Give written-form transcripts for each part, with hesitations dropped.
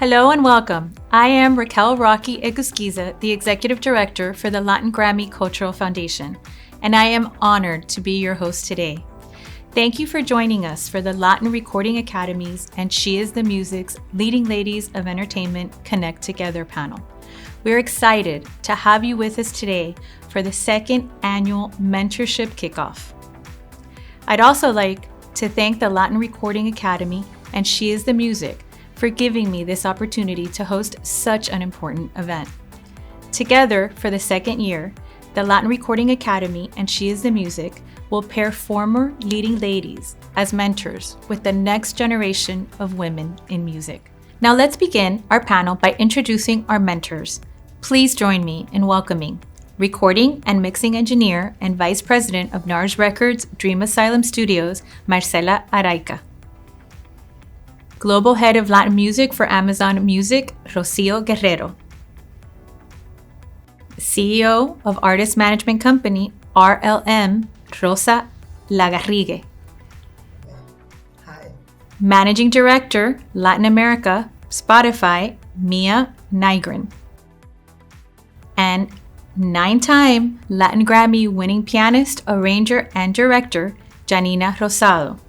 Hello and welcome. I am Raquel Egusquiza, the Executive Director for the Latin Grammy Cultural Foundation, and I am honored to be your host today. Thank you for joining us for the Latin Recording Academy's and She is the Music's Leading Ladies of Entertainment Connect Together panel. We're excited to have you with us today for the second annual Mentorship Kickoff. I'd also like to thank the Latin Recording Academy and She is the Music for giving me this opportunity to host such an important event. Together, for the second year, the Latin Recording Academy and She is the Music will pair former leading ladies as mentors with the next generation of women in music. Now let's begin our panel by introducing our mentors. Please join me in welcoming recording and mixing engineer and vice president of NARS Records Dream Asylum Studios, Marcella Araica. Global head of Latin music for Amazon Music, Rocío Guerrero. CEO of artist management company RLM, Rosa Lagarrigue. Hi. Managing Director, Latin America, Spotify, Mia Nygren. And 9-time Latin Grammy winning pianist, arranger, and director, Janina Rosado.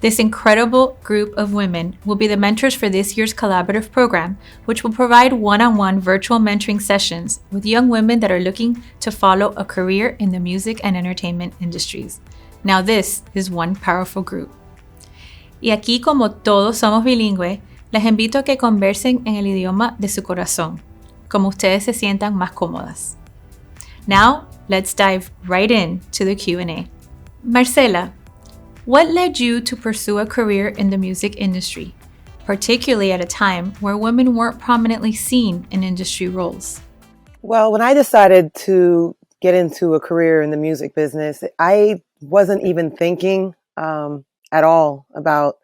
This incredible group of women will be the mentors for this year's collaborative program, which will provide one-on-one virtual mentoring sessions with young women that are looking to follow a career in the music and entertainment industries. Now this is one powerful group. Y aquí, como todos somos bilingües, les invito a que conversen en el idioma de su corazón, como ustedes se sientan más cómodas. Now, let's dive right in to the Q&A. Marcella, what led you to pursue a career in the music industry, particularly at a time where women weren't prominently seen in industry roles? Well, when I decided to get into a career in the music business, I wasn't even thinking at all about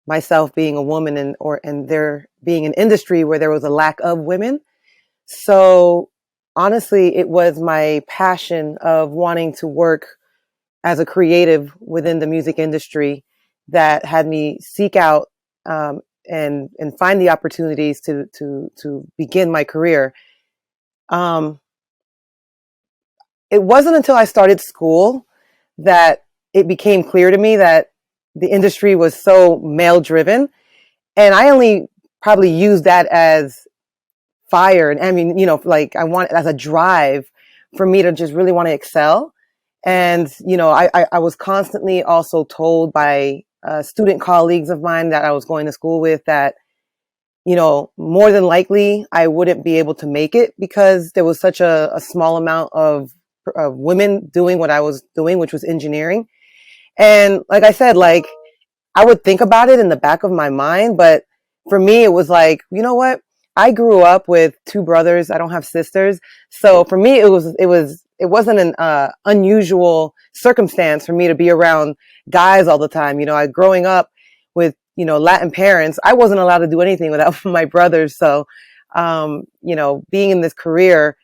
myself being a woman and there being an industry where there was a lack of women. So honestly, it was my passion of wanting to work as a creative within the music industry that had me seek out and find the opportunities to begin my career. It wasn't until I started school that it became clear to me that the industry was so male driven, and I only probably used that as fire. And I mean, like I want as a drive for me to just really want to excel. And, I was constantly also told by student colleagues of mine that I was going to school with that, more than likely I wouldn't be able to make it because there was such a small amount of women doing what I was doing, which was engineering. And like I said, like I would think about it in the back of my mind, but for me, it was like, you know what? I grew up with two brothers. I don't have sisters. So for me, it wasn't an unusual circumstance for me to be around guys all the time. Growing up with, Latin parents, I wasn't allowed to do anything without my brothers. So, being in this career,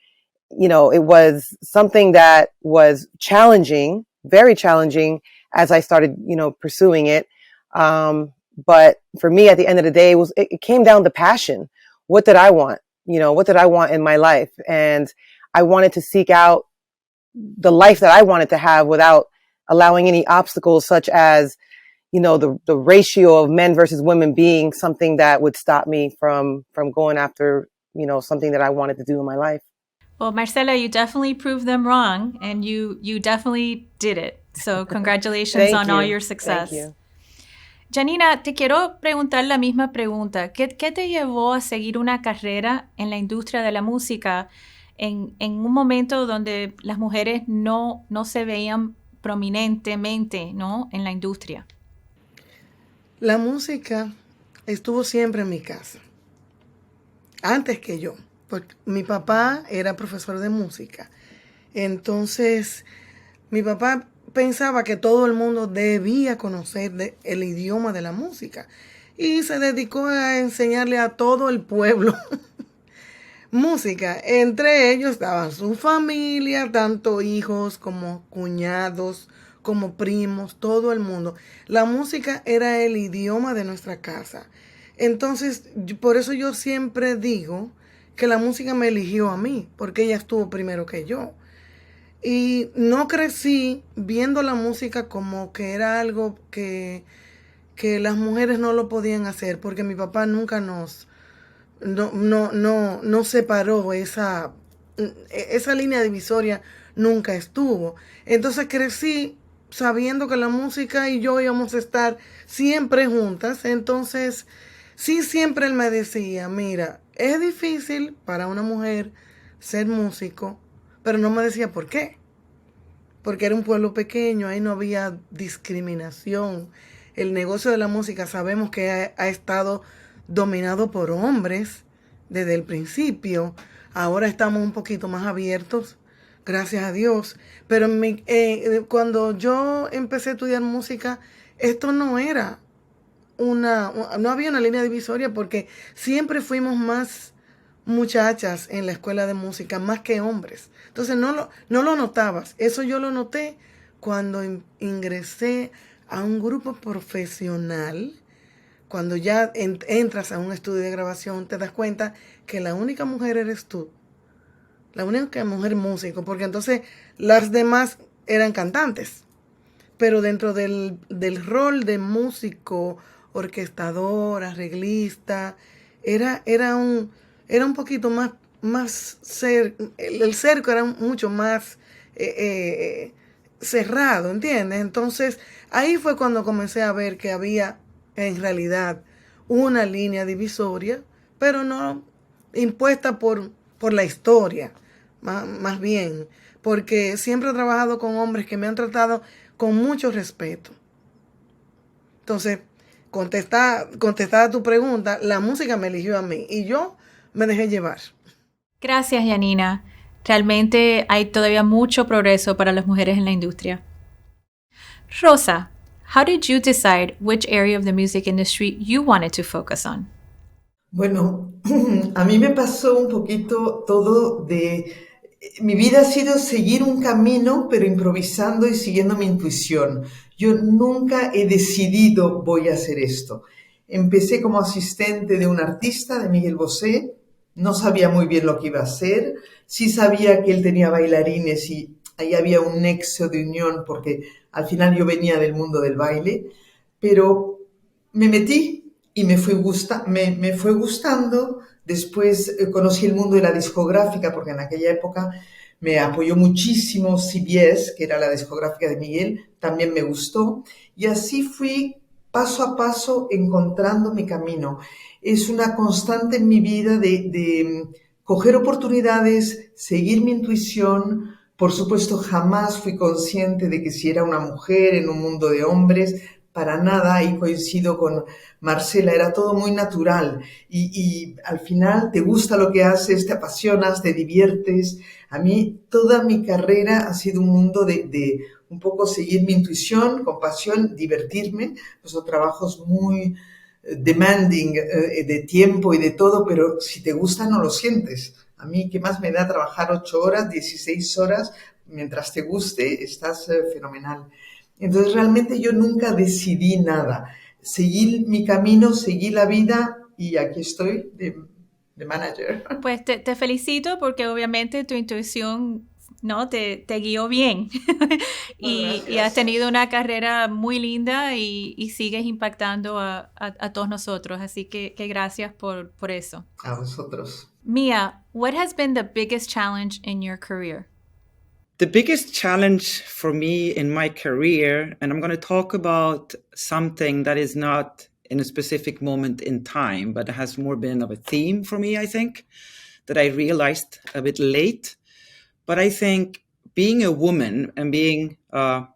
it was something that was challenging, very challenging as I started, pursuing it. But for me, at the end of the day, it came down to passion. What did I want? What did I want in my life? And I wanted to seek out the life that I wanted to have without allowing any obstacles such as, the ratio of men versus women being something that would stop me from going after, something that I wanted to do in my life. Well, Marcella, you definitely proved them wrong, and you definitely did it. So congratulations on all your success. Thank you. Janina, te quiero preguntar la misma pregunta. ¿Qué te llevó a seguir una carrera en la industria de la música en un momento donde las mujeres no se veían prominentemente, ¿no?, en la industria? La música estuvo siempre en mi casa, antes que yo, porque mi papá era profesor de música. Entonces, mi papá pensaba que todo el mundo debía conocer el idioma de la música y se dedicó a enseñarle a todo el pueblo música. Entre ellos estaban su familia, tanto hijos como cuñados, como primos, todo el mundo. La música era el idioma de nuestra casa. Entonces, por eso yo siempre digo que la música me eligió a mí, porque ella estuvo primero que yo. Y no crecí viendo la música como que era algo que las mujeres no lo podían hacer, porque mi papá nunca no separó esa línea divisoria, nunca estuvo. Entonces crecí sabiendo que la música y yo íbamos a estar siempre juntas. Entonces, sí, siempre él me decía, mira, es difícil para una mujer ser músico, pero no me decía por qué. Porque era un pueblo pequeño, ahí no había discriminación. El negocio de la música sabemos que ha estado dominado por hombres desde el principio. Ahora estamos un poquito más abiertos, gracias a Dios. Pero cuando yo empecé a estudiar música, esto no era no había una línea divisoria porque siempre fuimos más muchachas en la escuela de música, más que hombres. Entonces no lo notabas. Eso yo lo noté cuando ingresé a un grupo profesional. Cuando ya entras a un estudio de grabación, te das cuenta que la única mujer eres tú. La única mujer músico, porque entonces las demás eran cantantes. Pero dentro del rol de músico, orquestador, arreglista, era un poquito más el cerco era mucho más cerrado, ¿entiendes? Entonces, ahí fue cuando comencé a ver que había en realidad una línea divisoria, pero no impuesta por la historia, más bien, porque siempre he trabajado con hombres que me han tratado con mucho respeto. Entonces, contestada tu pregunta, la música me eligió a mí y yo me dejé llevar. Gracias, Janina. Realmente hay todavía mucho progreso para las mujeres en la industria. Rosa, how did you decide which area of the music industry you wanted to focus on? Bueno, a mí me pasó un poquito todo de... Mi vida ha sido seguir un camino, pero improvisando y siguiendo mi intuición. Yo nunca he decidido voy a hacer esto. Empecé como asistente de un artista, de Miguel Bosé. No sabía muy bien lo que iba a hacer. Sí sabía que él tenía bailarines y ahí había un nexo de unión porque al final yo venía del mundo del baile. Pero me metí y me fue gustando. Después conocí el mundo de la discográfica porque en aquella época me apoyó muchísimo CBS, que era la discográfica de Miguel, también me gustó. Y así fui paso a paso encontrando mi camino. Es una constante en mi vida de coger oportunidades, seguir mi intuición. Por supuesto, jamás fui consciente de que si era una mujer en un mundo de hombres, para nada, y coincido con Marcella, era todo muy natural y al final te gusta lo que haces, te apasionas, te diviertes. A mí toda mi carrera ha sido un mundo de un poco seguir mi intuición, con pasión, divertirme. Pues son trabajos muy demanding de tiempo y de todo, pero si te gusta no lo sientes. A mí, ¿qué más me da trabajar 8 horas, 16 horas? Mientras te guste, estás fenomenal. Entonces, realmente yo nunca decidí nada. Seguí mi camino, seguí la vida y aquí estoy de manager. Pues te felicito porque obviamente tu intuición, ¿no? te guió bien y has tenido una carrera muy linda y sigues impactando a todos nosotros. Así que gracias por eso. A vosotros. Mia, what has been the biggest challenge in your career? The biggest challenge for me in my career, and I'm going to talk about something that is not in a specific moment in time, but has more been of a theme for me, I think, that I realized a bit late. But I think being a woman and being a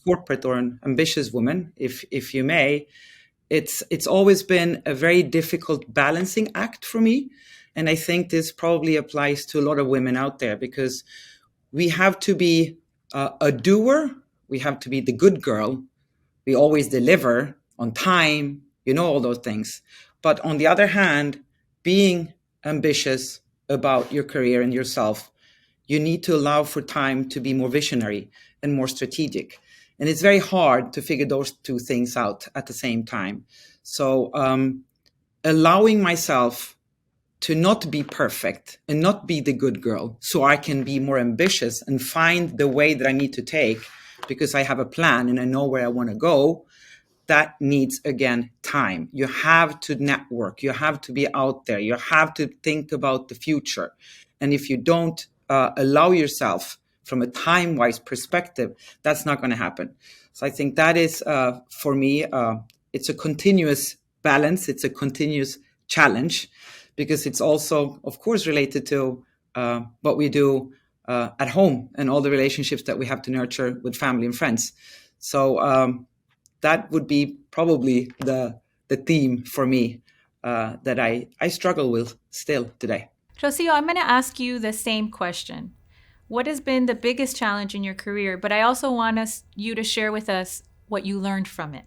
corporate or an ambitious woman, if you may, it's always been a very difficult balancing act for me. And I think this probably applies to a lot of women out there because we have to be a doer. We have to be the good girl. We always deliver on time, all those things. But on the other hand, being ambitious about your career and yourself, you need to allow for time to be more visionary and more strategic. And it's very hard to figure those two things out at the same time. So allowing myself to not be perfect and not be the good girl, so I can be more ambitious and find the way that I need to take because I have a plan and I know where I want to go. That needs, again, time. You have to network. You have to be out there. You have to think about the future. And if you don't allow yourself from a time-wise perspective, that's not going to happen. So I think that is, for me, it's a continuous balance. It's a continuous challenge because it's also, of course, related to what we do at home and all the relationships that we have to nurture with family and friends. So that would be probably the theme for me that I struggle with still today. Rocío, I'm going to ask you the same question. What has been the biggest challenge in your career? But I also want you to share with us what you learned from it.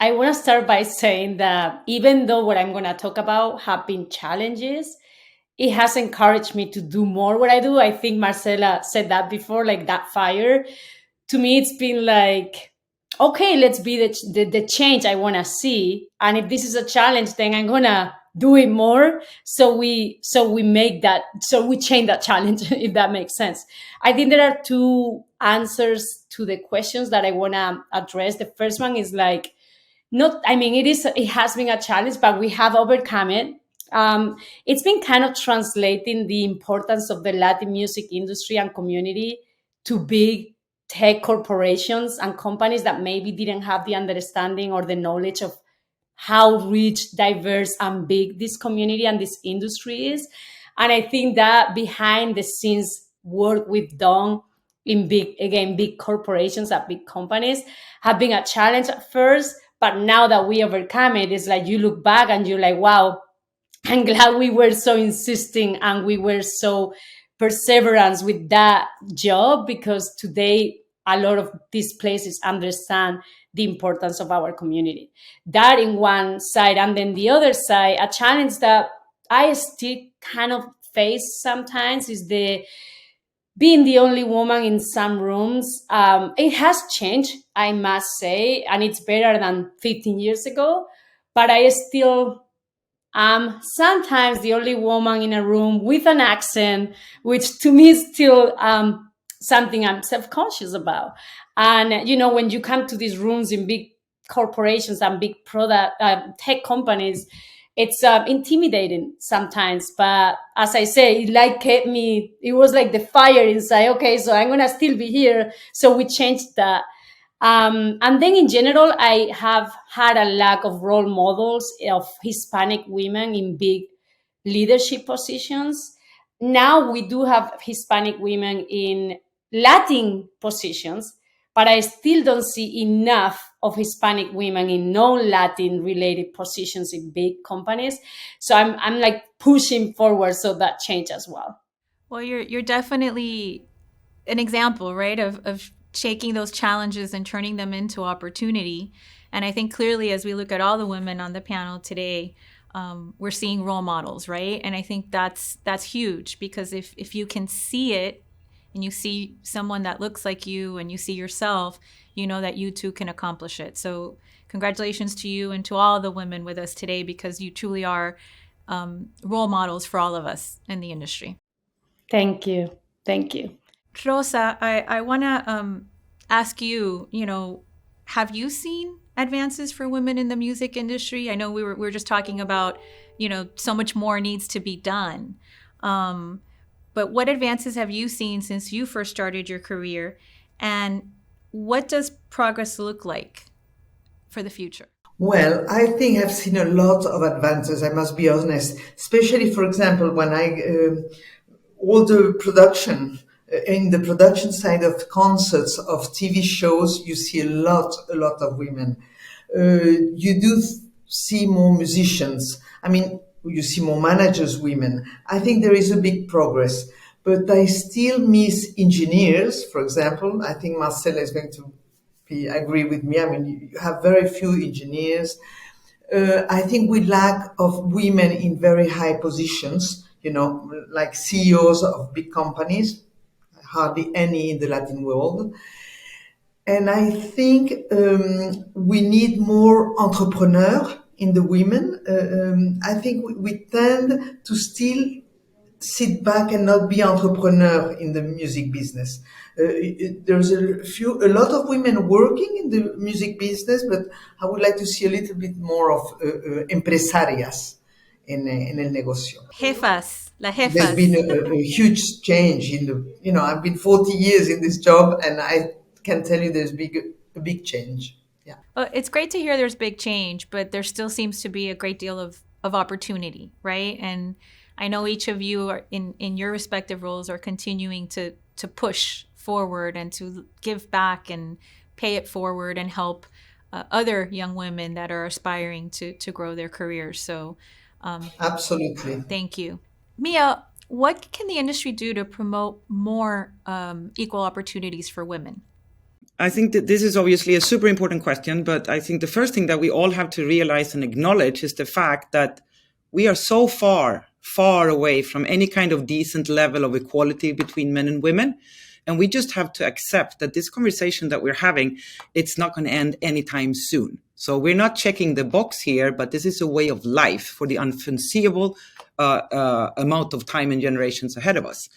I want to start by saying that even though what I'm going to talk about have been challenges, it has encouraged me to do more what I do. I think Marcella said that before, like that fire. To me, it's been like, okay, let's be the change I want to see. And if this is a challenge, then I'm going to do it more. So we change that challenge, if that makes sense. I think there are two answers to the questions that I want to address. The first one is like, it has been a challenge, but we have overcome it. It's been kind of translating the importance of the Latin music industry and community to big tech corporations and companies that maybe didn't have the understanding or the knowledge of how rich, diverse, and big this community and this industry is. And I think that behind the scenes work we've done in big corporations and big companies have been a challenge at first. But now that we overcome it, it's like you look back and you're like, wow, I'm glad we were so insisting and we were so perseverance with that job, because today a lot of these places understand the importance of our community. That in one side. And then the other side, a challenge that I still kind of face sometimes is being the only woman in some rooms. It has changed, I must say, and it's better than 15 years ago, but I still am sometimes the only woman in a room with an accent, which to me is still something I'm self-conscious about. And, when you come to these rooms in big corporations and big product tech companies, it's intimidating sometimes. But as I say, it was like the fire inside. Okay, so I'm going to still be here. So we changed that. And then in general, I have had a lack of role models of Hispanic women in big leadership positions. Now we do have Hispanic women in Latin positions, but I still don't see enough of Hispanic women in non-Latin related positions in big companies. So I'm like pushing forward so that change as well. Well, you're definitely an example, right, of taking those challenges and turning them into opportunity. And I think clearly, as we look at all the women on the panel today, we're seeing role models, right? And I think that's huge, because if you can see it and you see someone that looks like you and you see yourself, you know that you too can accomplish it. So congratulations to you and to all the women with us today, because you truly are role models for all of us in the industry. Thank you. Thank you. Rosa, I want to ask you, have you seen advances for women in the music industry? I know we were just talking about, so much more needs to be done. But what advances have you seen since you first started your career? And what does progress look like for the future? Well, I think I've seen a lot of advances, I must be honest, especially, for example, when all the production, in the production side of concerts, of TV shows, you see a lot of women. You do see more musicians. I mean, you see more managers, women. I think there is a big progress, but I still miss engineers, for example. I think Marcella is going to agree with me. I mean, you have very few engineers. I think we lack of women in very high positions, like CEOs of big companies, hardly any in the Latin world. And I think we need more entrepreneurs in the women. I think we tend to still sit back and not be entrepreneur in the music business. There's a lot of women working in the music business, but I would like to see a little bit more of empresarias en el negocio. Jefas, las There's been jefas. a huge change in I've been 40 years in this job, and I can tell you there's a big change. Yeah. Well, it's great to hear there's big change, but there still seems to be a great deal of opportunity, right? And I know each of you are in your respective roles are continuing to push forward and to give back and pay it forward and help other young women that are aspiring to grow their careers. So Absolutely. thank you. Mia, what can the industry do to promote more equal opportunities for women? I think that this is obviously a super important question, but I think the first thing that we all have to realize and acknowledge is the fact that we are so far away from any kind of decent level of equality between men and women. And we just have to accept that this conversation that we're having, it's not going to end anytime soon. So we're not checking the box here, but this is a way of life for the unforeseeable amount of time and generations ahead of us.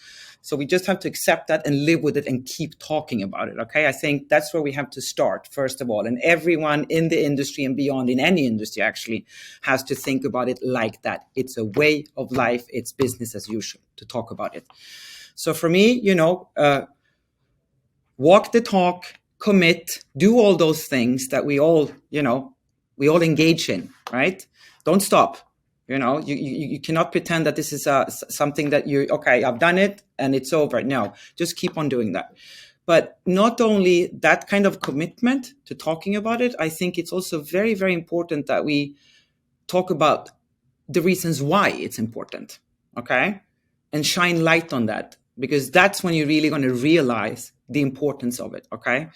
So we just have to accept that and live with it and keep talking about it. Okay, I think that's where we have to start, first of all. And everyone in the industry and beyond, in any industry actually, has to think about it like that. It's a way of life. It's business as usual to talk about it. So for me, walk the talk, commit, do all those things that we all engage in, right? Don't stop. You cannot pretend that this is something that I've done it and it's over. No, just keep on doing that. But not only that kind of commitment to talking about it, I think it's also very, very important that we talk about the reasons why it's important, okay? And shine light on that, because that's when you're really going to realize the importance of it, okay?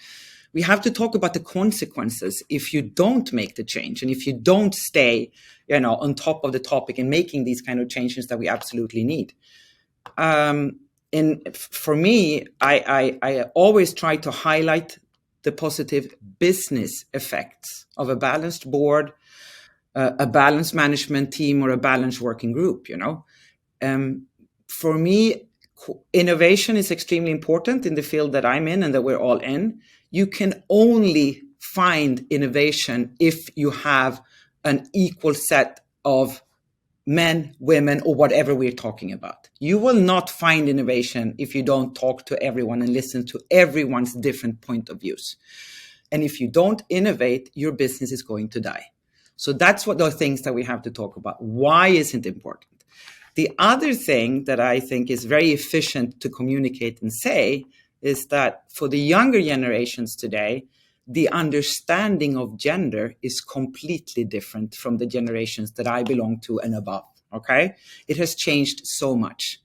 We have to talk about the consequences if you don't make the change and if you don't stay, on top of the topic and making these kind of changes that we absolutely need. And for me, I always try to highlight the positive business effects of a balanced board, a balanced management team, or a balanced working group. For me, innovation is extremely important in the field that I'm in and that we're all in. You can only find innovation if you have an equal set of men, women, or whatever we're talking about. You will not find innovation if you don't talk to everyone and listen to everyone's different point of views. And if you don't innovate, your business is going to die. So that's what the things that we have to talk about. Why is it important? The other thing that I think is very efficient to communicate and say is that for the younger generations today, the understanding of gender is completely different from the generations that I belong to and above, okay? It has changed so much.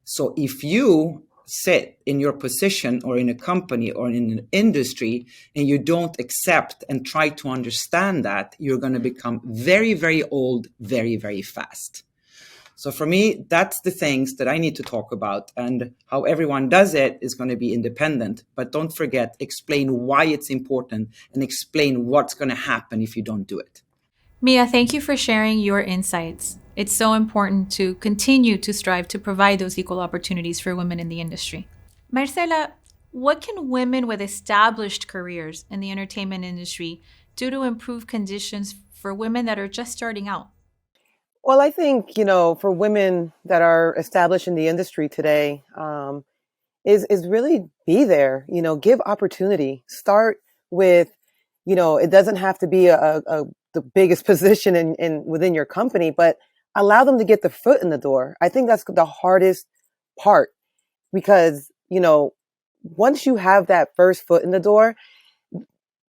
So if you sit in your position or in a company or in an industry and you don't accept and try to understand that, you're going to become very, very old, very, very fast. So for me, that's the things that I need to talk about, and how everyone does it is going to be independent. But don't forget, explain why it's important and explain what's going to happen if you don't do it. Mia, thank you for sharing your insights. It's so important to continue to strive to provide those equal opportunities for women in the industry. Marcella, what can women with established careers in the entertainment industry do to improve conditions for women that are just starting out? Well, I think, for women that are established in the industry today, is really be there, give opportunity. Start with, it doesn't have to be the biggest position in within your company, but allow them to get the foot in the door. I think that's the hardest part, because, once you have that first foot in the door,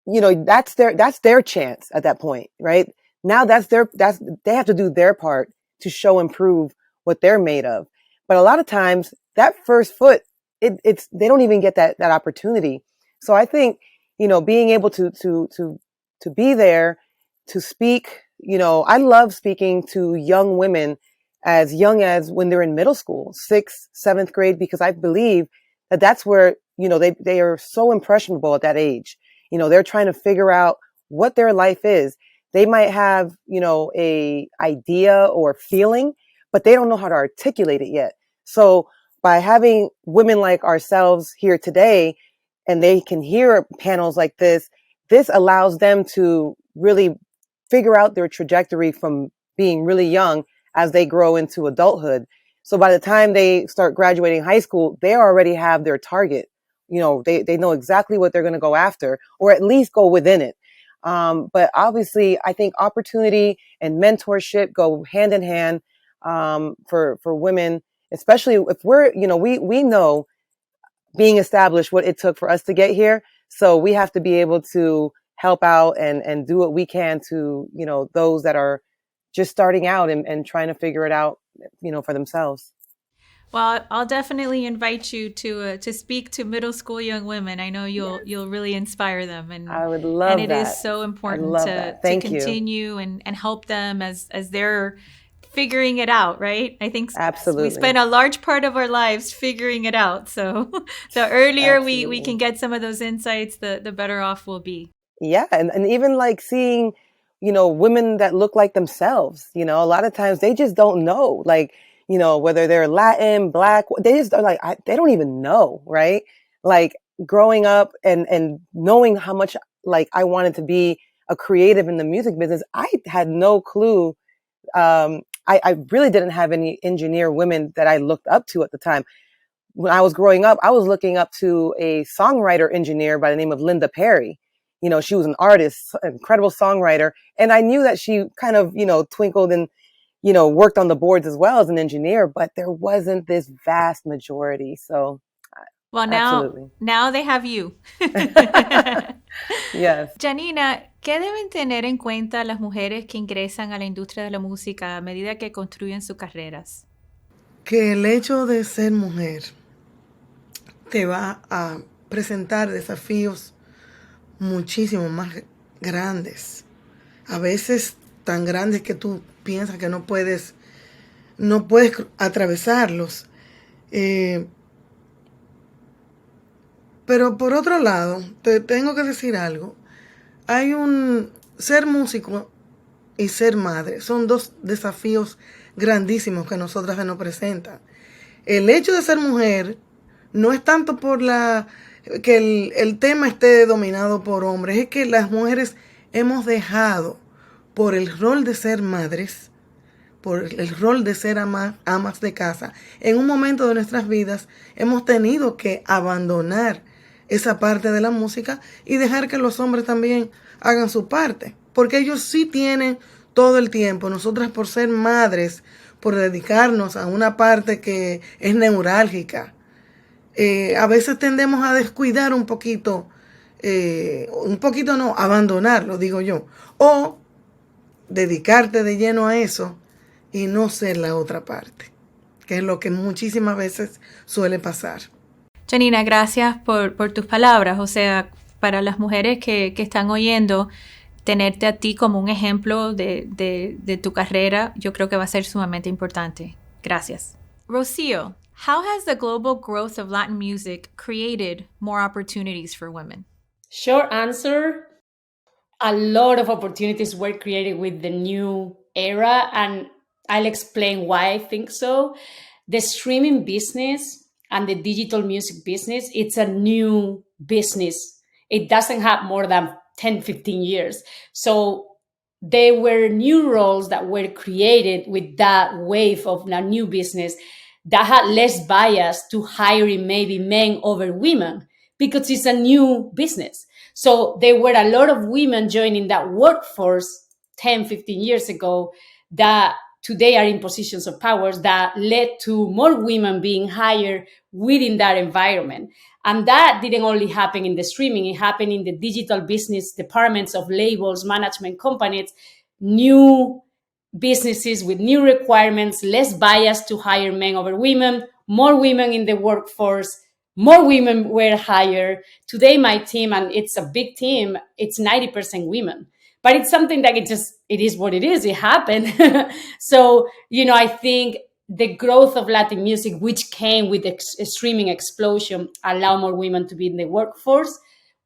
that's their chance at that point, right? Now they have to do their part to show and prove what they're made of. But a lot of times that first foot, they don't even get that opportunity. So I think, being able to be there, to speak, I love speaking to young women as young as when they're in middle school, 6th, 7th grade, because I believe that that's where, they are so impressionable at that age. They're trying to figure out what their life is. they might have, a idea or feeling, but they don't know how to articulate it yet. So by having women like ourselves here today, and they can hear panels like this allows them to really figure out their trajectory from being really young as they grow into adulthood. So by the time they start graduating high school, they already have their target. They know exactly what they're going to go after, or at least go within it. But obviously, I think opportunity and mentorship go hand in hand for women, especially if we're, we know being established what it took for us to get here. So we have to be able to help out and do what we can to, those that are just starting out and trying to figure it out, for themselves. Well, I'll definitely invite you to speak to middle school young women. I know you'll really inspire them, and I would love and it that. is so important to continue and help them as they're figuring it out, right? I think Absolutely. we spend a large part of our lives figuring it out. So the earlier we can get some of those insights, the better off we'll be. Yeah. And even like seeing, women that look like themselves, a lot of times they just don't know, like, whether they're Latin, Black, they just are like, they don't even know. Right. Like growing up and knowing how much like I wanted to be a creative in the music business. I had no clue. I really didn't have any engineer women that I looked up to at the time. When I was growing up, I was looking up to a songwriter engineer by the name of Linda Perry. She was an artist, incredible songwriter. And I knew that she kind of, twinkled and, worked on the boards as well as an engineer, but there wasn't this vast majority. So, well, now they have you. Yes. Janina, ¿qué deben tener en cuenta las mujeres que ingresan a la industria de la música a medida que construyen sus carreras? Que el hecho de ser mujer te va a presentar desafíos muchísimo más grandes. A veces tan grandes que tú piensas que no puedes atravesarlos. Pero por otro lado, te tengo que decir algo. Ser músico y ser madre son dos desafíos grandísimos que nosotras se nos presentan. El hecho de ser mujer no es tanto por que el tema esté dominado por hombres, es que las mujeres hemos dejado por el rol de ser madres, por el rol de ser amas de casa. En un momento de nuestras vidas hemos tenido que abandonar esa parte de la música y dejar que los hombres también hagan su parte, porque ellos sí tienen todo el tiempo. Nosotras, por ser madres, por dedicarnos a una parte que es neurálgica, a veces tendemos a descuidar un poquito no, abandonarlo, digo yo, o dedicarte de lleno a eso y no ser la otra parte, que es lo que muchísimas veces suele pasar. Janina, gracias por tus palabras. O sea, para las mujeres que están oyendo, tenerte a ti como un ejemplo de tu carrera, yo creo que va a ser sumamente importante. Gracias. Rocío, how has the global growth of Latin music created more opportunities for women? Short answer, a lot of opportunities were created with the new era, and I'll explain why I think so. The streaming business and the digital music business, it's a new business. It doesn't have more than 10, 15 years. So there were new roles that were created with that wave of a new business that had less bias to hiring maybe men over women because it's a new business. So there were a lot of women joining that workforce 10, 15 years ago that today are in positions of power that led to more women being hired within that environment. And that didn't only happen in the streaming, it happened in the digital business departments of labels, management companies, new businesses with new requirements, less bias to hire men over women, more women in the workforce, more women were hired. Today, my team, and it's a big team, it's 90% women. But it's something that it is what it is. It happened. So, I think the growth of Latin music, which came with the streaming explosion, allowed more women to be in the workforce,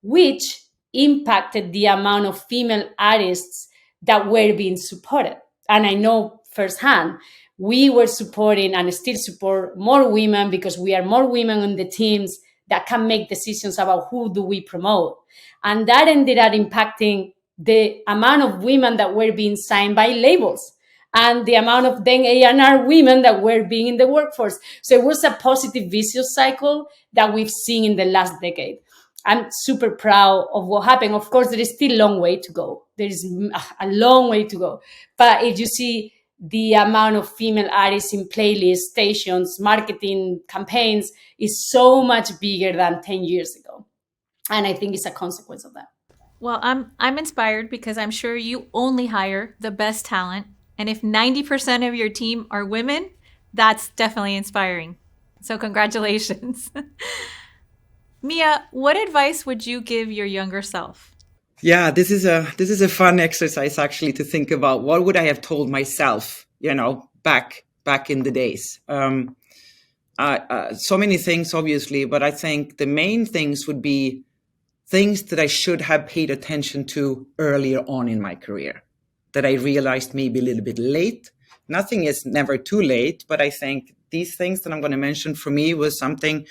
which impacted the amount of female artists that were being supported. And I know firsthand, we were supporting and still support more women because we are more women on the teams that can make decisions about who do we promote. And that ended up impacting the amount of women that were being signed by labels and the amount of then A&R women that were being in the workforce. So it was a positive vicious cycle that we've seen in the last decade. I'm super proud of what happened. Of course, there is still a long way to go. There is a long way to go. But if you see the amount of female artists in playlists, stations, marketing campaigns is so much bigger than 10 years ago. And I think it's a consequence of that. Well, I'm inspired because I'm sure you only hire the best talent. And if 90% of your team are women, that's definitely inspiring. So congratulations. Mia, what advice would you give your younger self? Yeah, this is a fun exercise actually to think about. What would I have told myself, back in the days? So many things, obviously, but I think the main things would be things that I should have paid attention to earlier on in my career, that I realized maybe a little bit late. Nothing is never too late, but I think these things that I'm going to mention for me was something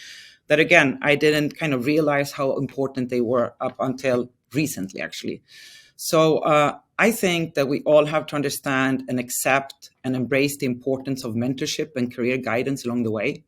that, again, I didn't kind of realize how important they were up until recently, actually. So I think that we all have to understand and accept and embrace the importance of mentorship and career guidance along the way.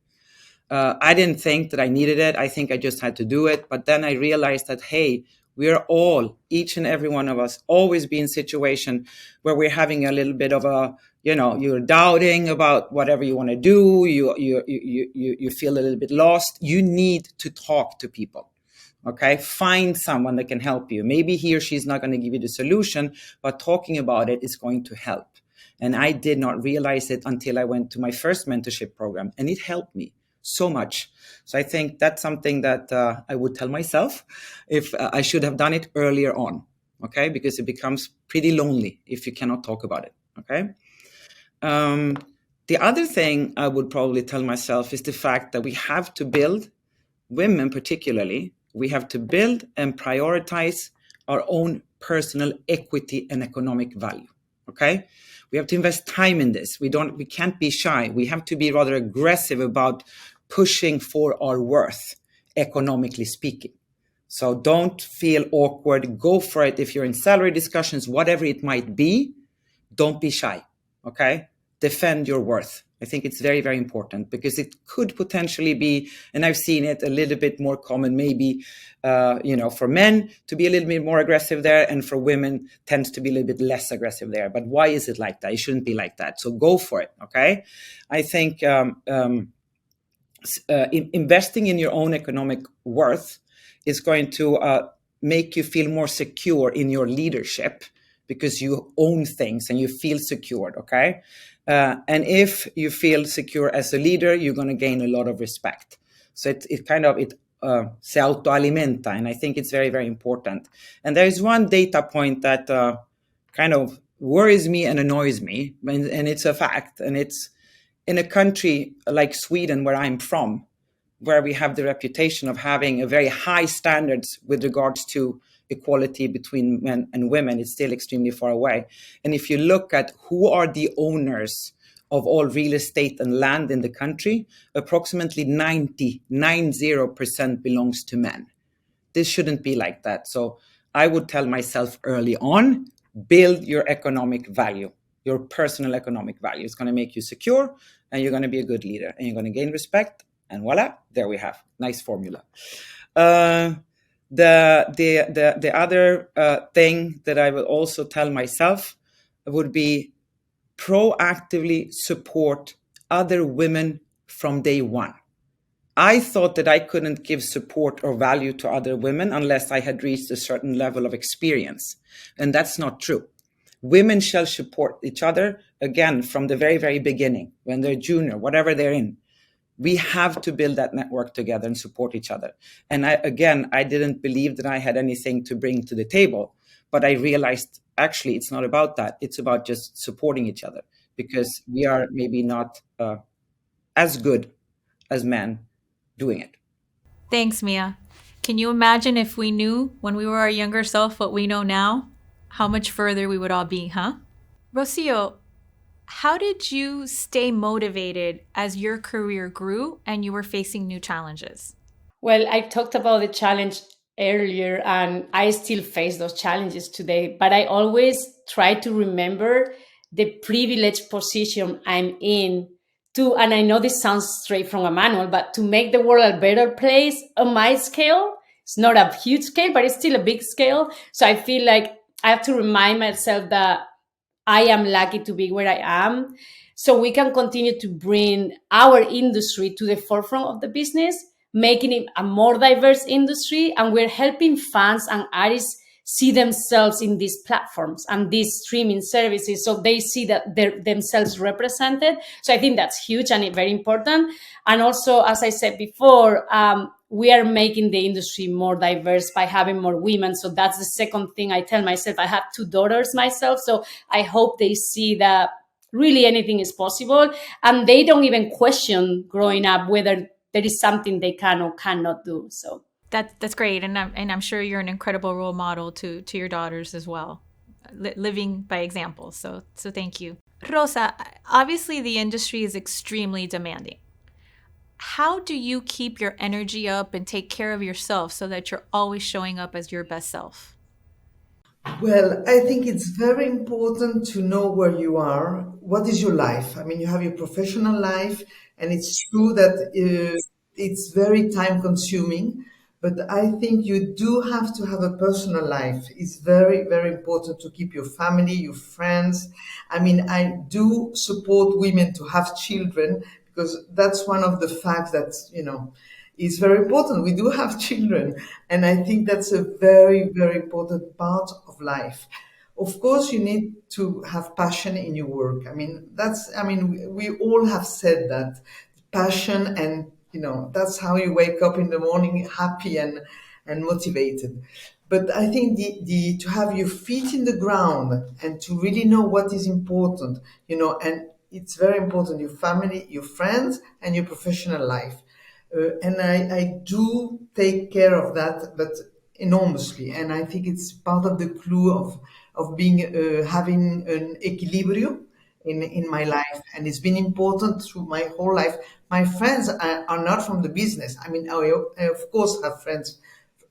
I didn't think that I needed it. I think I just had to do it. But then I realized that, hey, we're all, each and every one of us, always be in a situation where we're having a little bit of a, you're doubting about whatever you want to do. You feel a little bit lost. You need to talk to people. Okay, find someone that can help you. Maybe he or she's not going to give you the solution, but talking about it is going to help. And I did not realize it until I went to my first mentorship program, and it helped me so much. So I think that's something that I would tell myself if I should have done it earlier on, okay? Because it becomes pretty lonely if you cannot talk about it, okay? The other thing I would probably tell myself is the fact that we have to build, women particularly, we have to build and prioritize our own personal equity and economic value, okay? We have to invest time in this. We can't be shy. We have to be rather aggressive about pushing for our worth, economically speaking. So don't feel awkward. Go for it. If you're in salary discussions, whatever it might be, don't be shy, okay? Defend your worth. I think it's very, very important because it could potentially be, and I've seen it a little bit more common, maybe, for men to be a little bit more aggressive there, and for women tends to be a little bit less aggressive there. But why is it like that? It shouldn't be like that. So go for it, okay? I think investing in your own economic worth is going to make you feel more secure in your leadership because you own things and you feel secured, okay? And if you feel secure as a leader, you're going to gain a lot of respect. So it se autoalimenta, and I think it's very, very important. And there is one data point that kind of worries me and annoys me, and it's a fact. And it's in a country like Sweden, where I'm from, where we have the reputation of having a very high standards with regards to equality between men and women. It's still extremely far away. And if you look at who are the owners of all real estate and land in the country, approximately 90% belongs to men. This shouldn't be like that. So I would tell myself early on, build your economic value, your personal economic value. It's going to make you secure, and you're going to be a good leader, and you're going to gain respect. And voila, there we have. Nice formula. The other thing that I will also tell myself would be proactively support other women from day one. I thought that I couldn't give support or value to other women unless I had reached a certain level of experience. And that's not true. Women shall support each other, again, from the very, very beginning, when they're junior, whatever they're in. We have to build that network together and support each other. And I didn't believe that I had anything to bring to the table, but I realized actually it's not about that. It's about just supporting each other because we are maybe not as good as men doing it. Thanks, Mia. Can you imagine if we knew when we were our younger self what we know now? how much further we would all be, huh? Rocío, how did you stay motivated as your career grew and you were facing new challenges? Well, I talked about the challenge earlier, and I still face those challenges today, but I always try to remember the privileged position I'm in to, and I know this sounds straight from a manual, but to make the world a better place on my scale. It's not a huge scale, but it's still a big scale. So I feel like I have to remind myself that I am lucky to be where I am. So we can continue to bring our industry to the forefront of the business, making it a more diverse industry. And we're helping fans and artists see themselves in these platforms and these streaming services. So they see that they're themselves represented. So I think that's huge and very important. And also, as I said before, we are making the industry more diverse by having more women. So that's the second thing I tell myself. I have two daughters myself. So I hope they see that really anything is possible. And they don't even question growing up whether there is something they can or cannot do. So That's great, and I'm sure you're an incredible role model to your daughters as well, living by example. So thank you, Rosa. Obviously, the industry is extremely demanding. How do you keep your energy up and take care of yourself so that you're always showing up as your best self? Well, I think it's very important to know where you are. What is your life? I mean, you have your professional life, and it's true that it's very time consuming, but I think you do have to have a personal life. It's very, very important to keep your family, your friends. I mean, I do support women to have children because that's one of the facts that, is very important. We do have children, and I think that's a very, very important part of life. Of course, you need to have passion in your work. I mean, we all have said that passion, and, that's how you wake up in the morning happy and motivated. But I think the to have your feet in the ground and to really know what is important, and it's very important, your family, your friends, and your professional life. And I do take care of that, but enormously. And I think it's part of the clue of being having an equilibrium in my life. And it's been important through my whole life. My friends are not from the business. I mean, I of course have friends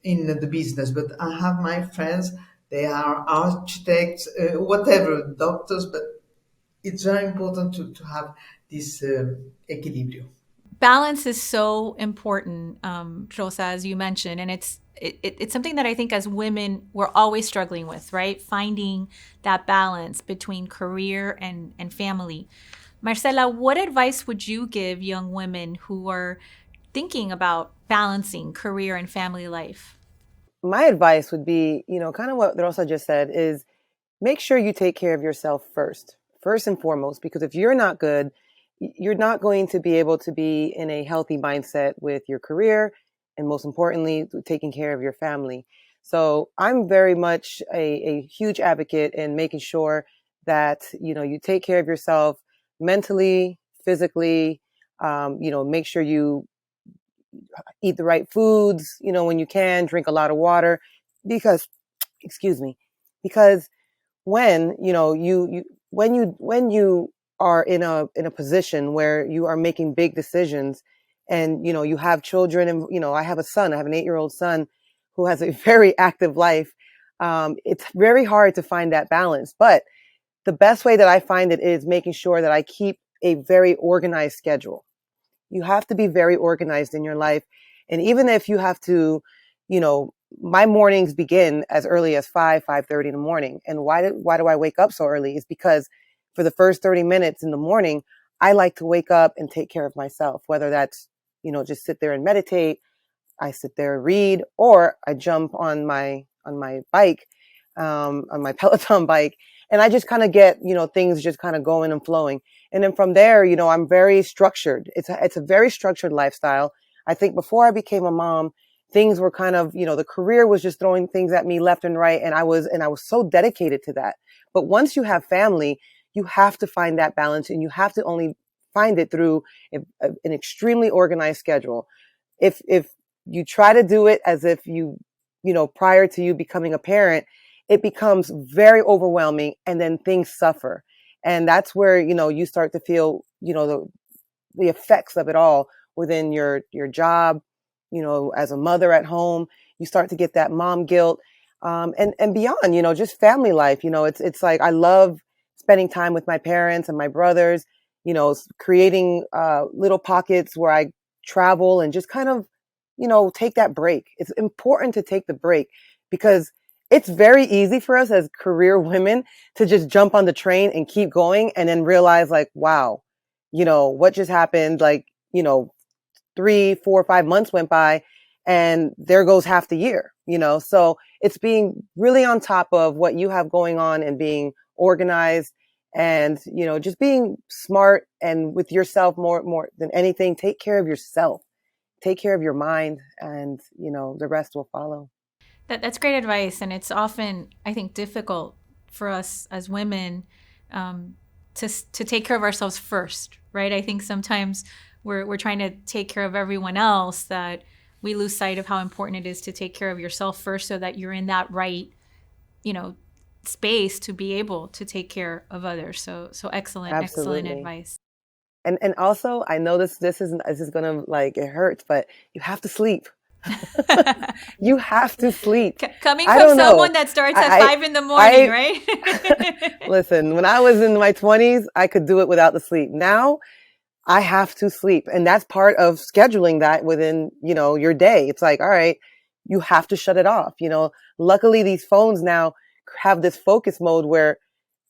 in the business, but I have my friends. They are architects, whatever, doctors, but it's very important to have this equilibrium. Balance is so important, Rosa, as you mentioned, and it's something that I think as women we're always struggling with, right? Finding that balance between career and family. Marcella, what advice would you give young women who are thinking about balancing career and family life? My advice would be, kind of what Rosa just said is make sure you take care of yourself first and foremost, because if you're not good, you're not going to be able to be in a healthy mindset with your career and, most importantly, taking care of your family. So I'm very much a huge advocate in making sure that, you take care of yourself mentally, physically, make sure you eat the right foods, when you can, drink a lot of water, because, excuse me, because when you are in a position where you are making big decisions, and you have children, and I have an 8-year-old son who has a very active life. It's very hard to find that balance, but the best way that I find it is making sure that I keep a very organized schedule. You have to be very organized in your life. And even if you have to, my mornings begin as early as 5:30 in the morning. And why do I wake up so early? Is because for the first 30 minutes in the morning, I like to wake up and take care of myself, whether that's, just sit there and meditate. I sit there and read, or I jump on my bike, on my Peloton bike, and I just kind of get, things just kind of going and flowing. And then from there, I'm very structured. It's a very structured lifestyle. I think before I became a mom, things were kind of, the career was just throwing things at me left and right. And I was so dedicated to that. But once you have family, you have to find that balance, and you have to only find it through an extremely organized schedule. If you try to do it as if prior to you becoming a parent, it becomes very overwhelming, and then things suffer. And that's where, you start to feel, the effects of it all within your job, as a mother at home. You start to get that mom guilt, and beyond, just family life. It's like I love spending time with my parents and my brothers, creating little pockets where I travel and just kind of, take that break. It's important to take the break, because it's very easy for us as career women to just jump on the train and keep going, and then realize like, wow, what just happened? Like, 3, 4, 5 months went by, and there goes half the year, so it's being really on top of what you have going on and being organized, and, just being smart, and with yourself more than anything, take care of yourself, take care of your mind, and, the rest will follow. That's great advice. And it's often, I think, difficult for us as women to take care of ourselves first, right? I think sometimes we're trying to take care of everyone else, that we lose sight of how important it is to take care of yourself first, so that you're in that right, space to be able to take care of others. So excellent, Absolutely. excellent advice. And also, I know this is gonna, like, it hurts, but you have to sleep. You have to sleep. Coming I from don't know. someone that starts at 5 in the morning, right? Listen, when I was in my 20s, I could do it without the sleep. Now, I have to sleep. And that's part of scheduling that within, your day. It's like, all right, you have to shut it off. Luckily, these phones now have this focus mode where,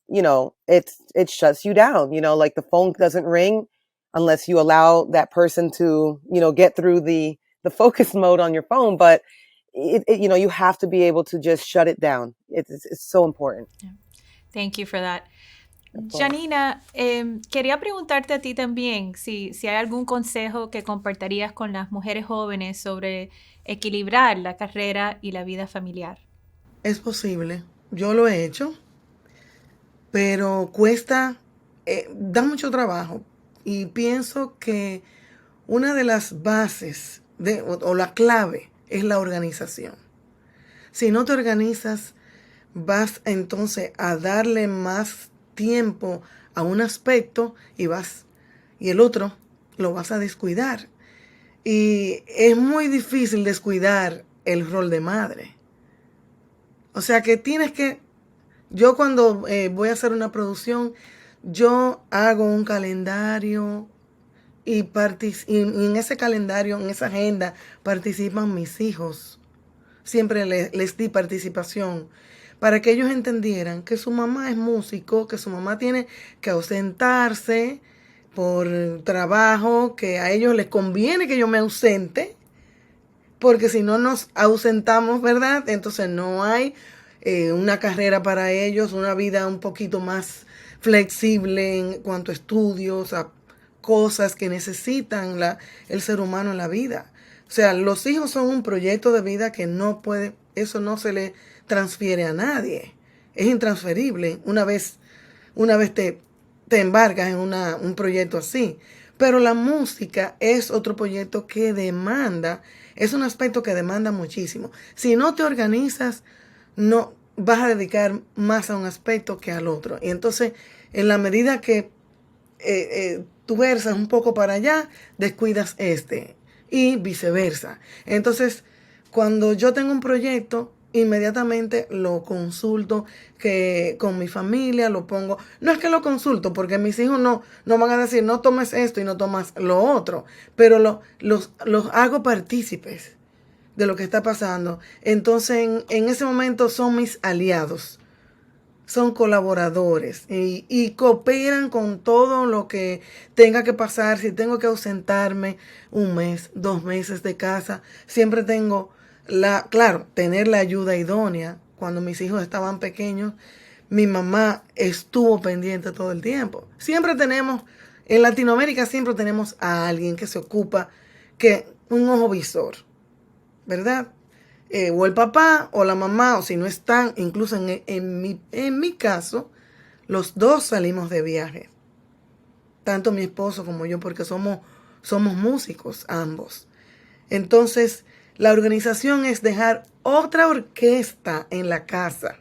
it shuts you down. Like the phone doesn't ring unless you allow that person to, get through the focus mode on your phone. But you have to be able to just shut it down. It's so important. Yeah. Thank you for that. Janina, quería preguntarte a ti también si hay algún consejo que compartirías con las mujeres jóvenes sobre equilibrar la carrera y la vida familiar. Es posible, yo lo he hecho, pero cuesta, da mucho trabajo, y pienso que una de las bases o la clave es la organización. Si no te organizas, vas entonces a darle más tiempo a un aspecto y el otro lo vas a descuidar. Y es muy difícil descuidar el rol de madre. O sea que yo cuando voy a hacer una producción, yo hago un calendario y en ese calendario, en esa agenda, participan mis hijos. Siempre les di participación, para que ellos entendieran que su mamá es músico, que su mamá tiene que ausentarse por trabajo, que a ellos les conviene que yo me ausente, porque si no nos ausentamos, ¿verdad? Entonces no hay una carrera para ellos, una vida un poquito más flexible en cuanto a estudios, a cosas que necesitan el ser humano en la vida. O sea, los hijos son un proyecto de vida que eso no se le transfiere a nadie. Es intransferible una vez te embarcas en un proyecto así. Pero la música es otro proyecto que es un aspecto que demanda muchísimo. Si no te organizas, no vas a dedicar más a un aspecto que al otro. Y entonces, en la medida que tú versas un poco para allá, descuidas y viceversa. Entonces, cuando yo tengo un proyecto, inmediatamente lo consulto con mi familia, lo pongo. No es que lo consulto, porque mis hijos no van a decir, no tomes esto y no tomas lo otro, pero los hago partícipes de lo que está pasando. Entonces, en ese momento son mis aliados, son colaboradores y cooperan con todo lo que tenga que pasar. Si tengo que ausentarme 1 mes, 2 meses de casa, siempre tengo tener la ayuda idónea. Cuando mis hijos estaban pequeños, mi mamá estuvo pendiente todo el tiempo. En Latinoamérica siempre tenemos a alguien que se ocupa, un ojo visor, ¿verdad? O el papá o la mamá, o si no están, incluso en mi caso, los dos salimos de viaje. Tanto mi esposo como yo, porque somos músicos ambos. Entonces, la organización es dejar otra orquesta en la casa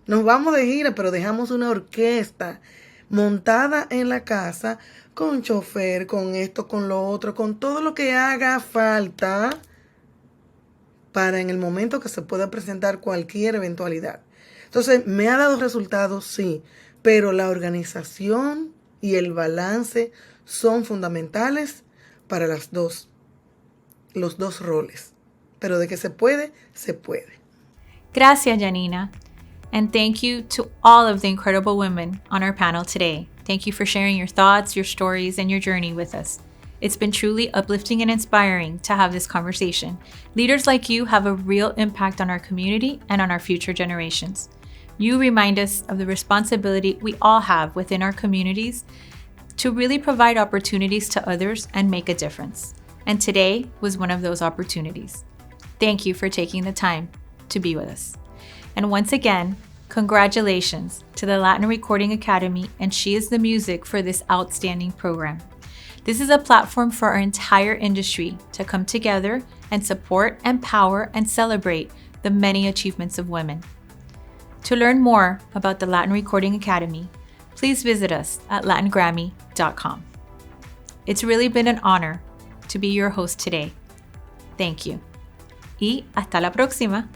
Nos vamos de gira, pero dejamos una orquesta montada en la casa con chofer, con esto, con lo otro, con todo lo que haga falta para en el momento que se pueda presentar cualquier eventualidad. Entonces, me ha dado resultados, sí, pero la organización y el balance son fundamentales para los dos roles. Pero de que se puede, se puede. Gracias, Janina. And thank you to all of the incredible women on our panel today. Thank you for sharing your thoughts, your stories, and your journey with us. It's been truly uplifting and inspiring to have this conversation. Leaders like you have a real impact on our community and on our future generations. You remind us of the responsibility we all have within our communities to really provide opportunities to others and make a difference. And today was one of those opportunities. Thank you for taking the time to be with us. And once again, congratulations to the Latin Recording Academy and She is the Music for this outstanding program. This is a platform for our entire industry to come together and support, empower, and celebrate the many achievements of women. To learn more about the Latin Recording Academy, please visit us at latingrammy.com. It's really been an honor to be your host today. Thank you. Y hasta la próxima.